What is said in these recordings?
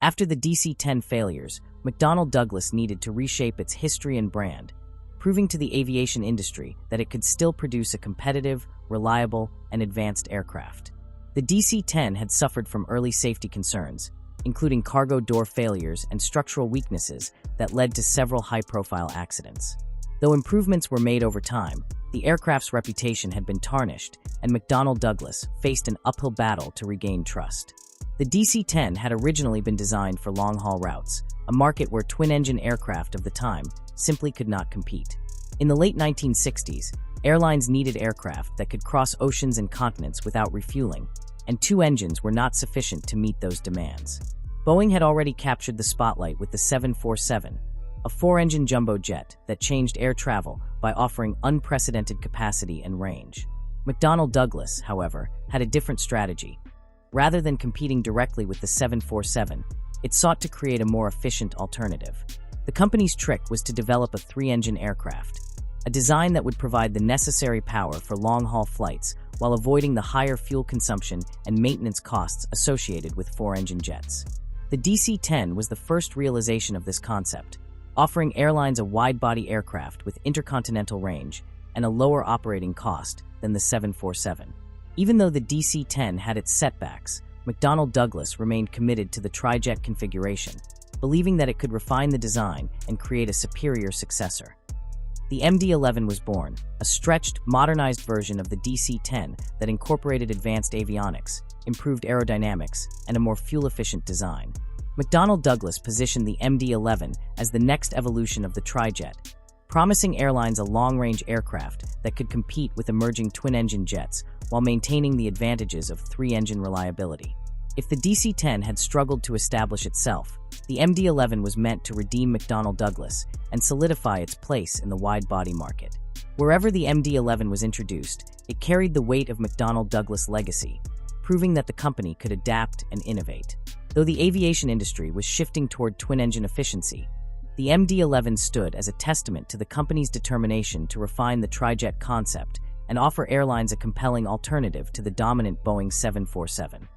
After the DC-10 failures, McDonnell Douglas needed to reshape its history and brand, proving to the aviation industry that it could still produce a competitive, reliable, and advanced aircraft. The DC-10 had suffered from early safety concerns, including cargo door failures and structural weaknesses that led to several high-profile accidents. Though improvements were made over time, the aircraft's reputation had been tarnished, and McDonnell Douglas faced an uphill battle to regain trust. The DC-10 had originally been designed for long-haul routes, a market where twin-engine aircraft of the time simply could not compete. In the late 1960s, airlines needed aircraft that could cross oceans and continents without refueling, and two engines were not sufficient to meet those demands. Boeing had already captured the spotlight with the 747, a four-engine jumbo jet that changed air travel by offering unprecedented capacity and range. McDonnell Douglas, however, had a different strategy. Rather than competing directly with the 747, it sought to create a more efficient alternative. The company's trick was to develop a three-engine aircraft, a design that would provide the necessary power for long-haul flights while avoiding the higher fuel consumption and maintenance costs associated with four-engine jets. The DC-10 was the first realization of this concept, offering airlines a wide-body aircraft with intercontinental range and a lower operating cost than the 747. Even though the DC-10 had its setbacks, McDonnell Douglas remained committed to the trijet configuration, believing that it could refine the design and create a superior successor. The MD-11 was born, a stretched, modernized version of the DC-10 that incorporated advanced avionics, improved aerodynamics, and a more fuel-efficient design. McDonnell Douglas positioned the MD-11 as the next evolution of the trijet, promising airlines a long-range aircraft that could compete with emerging twin-engine jets while maintaining the advantages of three-engine reliability. If the DC-10 had struggled to establish itself, the MD-11 was meant to redeem McDonnell Douglas and solidify its place in the wide-body market. Wherever the MD-11 was introduced, it carried the weight of McDonnell Douglas' legacy, proving that the company could adapt and innovate. Though the aviation industry was shifting toward twin-engine efficiency, the MD-11 stood as a testament to the company's determination to refine the trijet concept and offer airlines a compelling alternative to the dominant Boeing 747.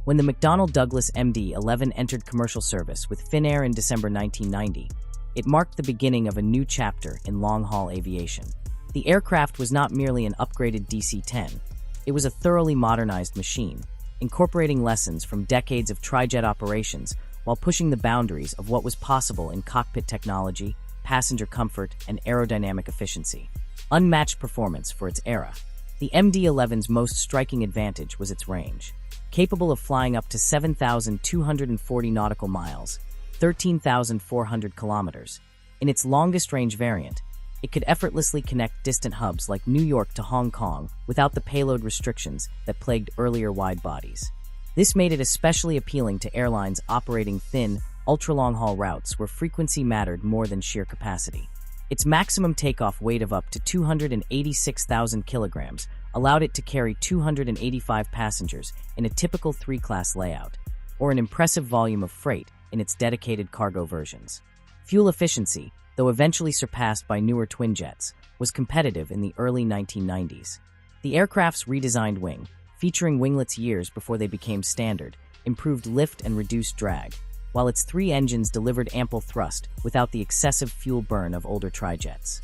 When the McDonnell Douglas MD-11 entered commercial service with Finnair in December 1990, it marked the beginning of a new chapter in long-haul aviation. The aircraft was not merely an upgraded DC-10, it was a thoroughly modernized machine, incorporating lessons from decades of trijet operations while pushing the boundaries of what was possible in cockpit technology, passenger comfort, and aerodynamic efficiency. Unmatched performance for its era, the MD-11's most striking advantage was its range. Capable of flying up to 7,240 nautical miles, 13,400 kilometers. In its longest-range variant, it could effortlessly connect distant hubs like New York to Hong Kong without the payload restrictions that plagued earlier wide-bodies. This made it especially appealing to airlines operating thin, ultra-long-haul routes where frequency mattered more than sheer capacity. Its maximum takeoff weight of up to 286,000 kilograms allowed it to carry 285 passengers in a typical three-class layout, or an impressive volume of freight in its dedicated cargo versions. Fuel efficiency, though eventually surpassed by newer twin jets, was competitive in the early 1990s. The aircraft's redesigned wing, featuring winglets years before they became standard, improved lift and reduced drag, while its three engines delivered ample thrust without the excessive fuel burn of older trijets.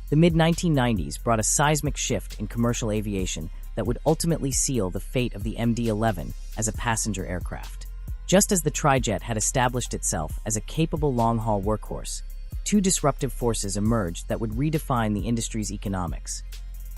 The mid-1990s brought a seismic shift in commercial aviation that would ultimately seal the fate of the MD-11 as a passenger aircraft. Just as the trijet had established itself as a capable long-haul workhorse, two disruptive forces emerged that would redefine the industry's economics: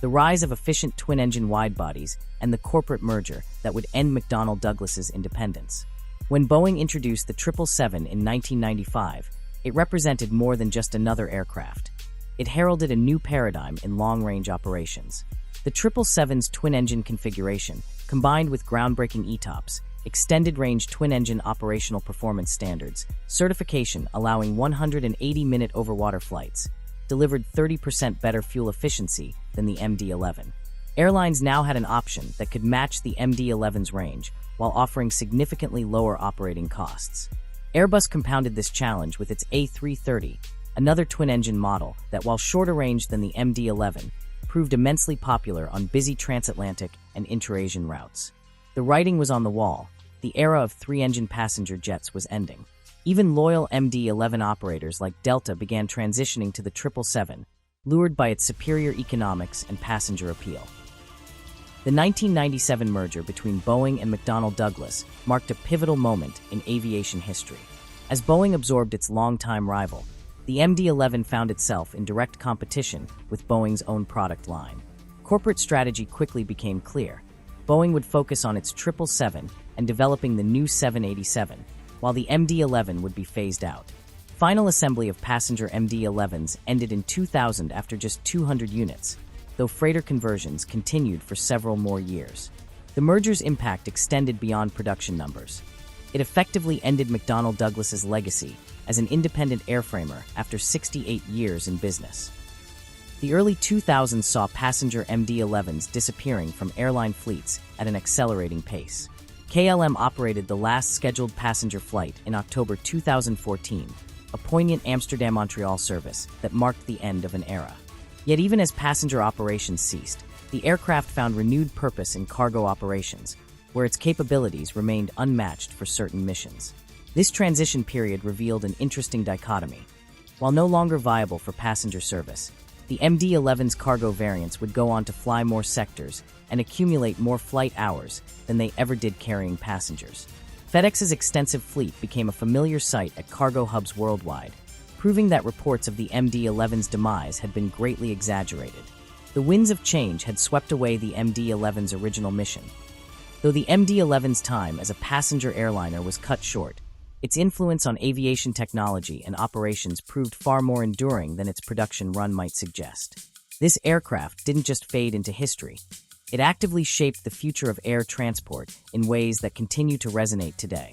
the rise of efficient twin-engine wide-bodies and the corporate merger that would end McDonnell Douglas's independence. When Boeing introduced the 777 in 1995, it represented more than just another aircraft. It heralded a new paradigm in long-range operations. The 777's twin-engine configuration, combined with groundbreaking ETOPS, extended-range twin-engine operational performance standards, certification allowing 180-minute overwater flights, delivered 30% better fuel efficiency than the MD-11. Airlines now had an option that could match the MD-11's range while offering significantly lower operating costs. Airbus compounded this challenge with its A330, another twin-engine model that, while shorter range than the MD-11, proved immensely popular on busy transatlantic and inter-Asian routes. The writing was on the wall. The the era of three-engine passenger jets was ending. Even loyal MD-11 operators like Delta began transitioning to the 777, lured by its superior economics and passenger appeal. The 1997 merger between Boeing and McDonnell Douglas marked a pivotal moment in aviation history. As Boeing absorbed its longtime rival, the MD-11 found itself in direct competition with Boeing's own product line. Corporate strategy quickly became clear. Boeing would focus on its 777 and developing the new 787, while the MD-11 would be phased out. Final assembly of passenger MD-11s ended in 2000 after just 200 units, though freighter conversions continued for several more years. The merger's impact extended beyond production numbers. It effectively ended McDonnell Douglas's legacy as an independent airframer after 68 years in business. The early 2000s saw passenger MD-11s disappearing from airline fleets at an accelerating pace. KLM operated the last scheduled passenger flight in October 2014, a poignant Amsterdam-Montreal service that marked the end of an era. Yet even as passenger operations ceased, the aircraft found renewed purpose in cargo operations, where its capabilities remained unmatched for certain missions. This transition period revealed an interesting dichotomy. While no longer viable for passenger service, the MD-11's cargo variants would go on to fly more sectors and accumulate more flight hours than they ever did carrying passengers. FedEx's extensive fleet became a familiar sight at cargo hubs worldwide, proving that reports of the MD-11's demise had been greatly exaggerated. The winds of change had swept away the MD-11's original mission. Though the MD-11's time as a passenger airliner was cut short, its influence on aviation technology and operations proved far more enduring than its production run might suggest. This aircraft didn't just fade into history. It actively shaped the future of air transport in ways that continue to resonate today.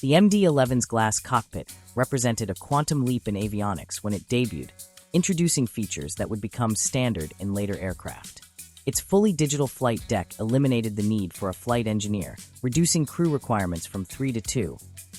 The MD-11's glass cockpit represented a quantum leap in avionics when it debuted, introducing features that would become standard in later aircraft. Its fully digital flight deck eliminated the need for a flight engineer, reducing crew requirements from 3 to 2,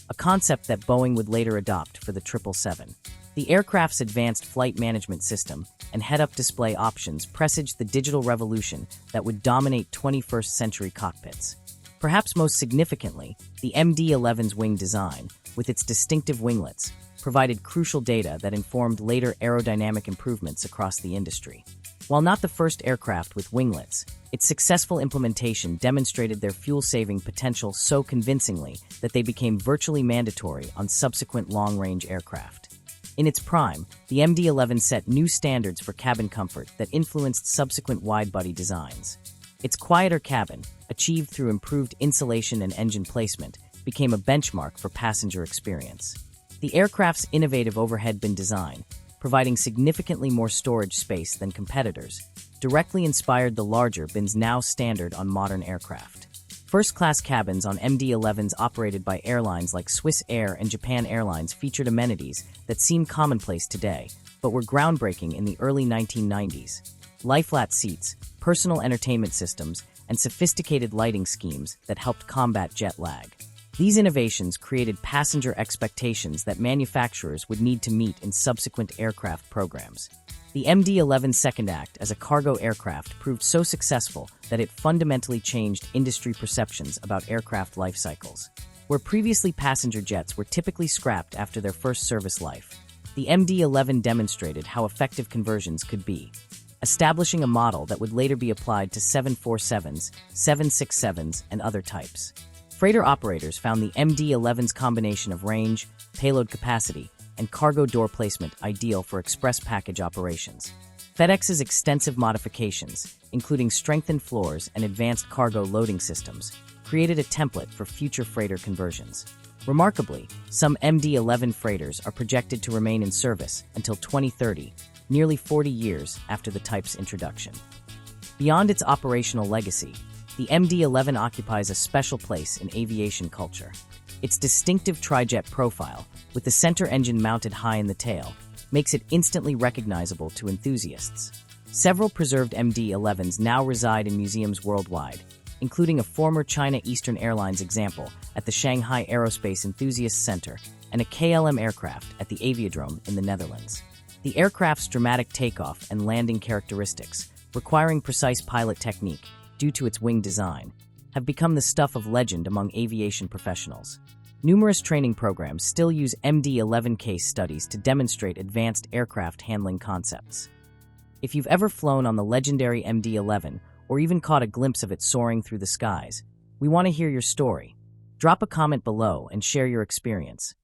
a concept that Boeing would later adopt for the 777. The aircraft's advanced flight management system and head-up display options presaged the digital revolution that would dominate 21st century cockpits. Perhaps most significantly, the MD-11's wing design, with its distinctive winglets, provided crucial data that informed later aerodynamic improvements across the industry. While not the first aircraft with winglets, its successful implementation demonstrated their fuel-saving potential so convincingly that they became virtually mandatory on subsequent long-range aircraft. In its prime, the MD-11 set new standards for cabin comfort that influenced subsequent wide-body designs. Its quieter cabin, achieved through improved insulation and engine placement, became a benchmark for passenger experience. The aircraft's innovative overhead bin design, providing significantly more storage space than competitors, directly inspired the larger bins now standard on modern aircraft. First-class cabins on MD-11s operated by airlines like Swiss Air and Japan Airlines featured amenities that seem commonplace today, but were groundbreaking in the early 1990s. Lie-flat seats, personal entertainment systems, and sophisticated lighting schemes that helped combat jet lag. These innovations created passenger expectations that manufacturers would need to meet in subsequent aircraft programs. The MD-11's second act as a cargo aircraft proved so successful that it fundamentally changed industry perceptions about aircraft life cycles. Where previously passenger jets were typically scrapped after their first service life, the MD-11 demonstrated how effective conversions could be, establishing a model that would later be applied to 747s, 767s, and other types. Freighter operators found the MD-11's combination of range, payload capacity, and cargo door placement ideal for express package operations. FedEx's extensive modifications, including strengthened floors and advanced cargo loading systems, created a template for future freighter conversions. Remarkably, some MD-11 freighters are projected to remain in service until 2030, nearly 40 years after the type's introduction. Beyond its operational legacy, the MD-11 occupies a special place in aviation culture. Its distinctive trijet profile, with the center engine mounted high in the tail, makes it instantly recognizable to enthusiasts. Several preserved MD-11s now reside in museums worldwide, including a former China Eastern Airlines example at the Shanghai Aerospace Enthusiasts Center and a KLM aircraft at the Aviodrome in the Netherlands. The aircraft's dramatic takeoff and landing characteristics, requiring precise pilot technique due to its wing design, have become the stuff of legend among aviation professionals. Numerous training programs still use MD-11 case studies to demonstrate advanced aircraft handling concepts. If you've ever flown on the legendary MD-11 or even caught a glimpse of it soaring through the skies, we want to hear your story. Drop a comment below and share your experience.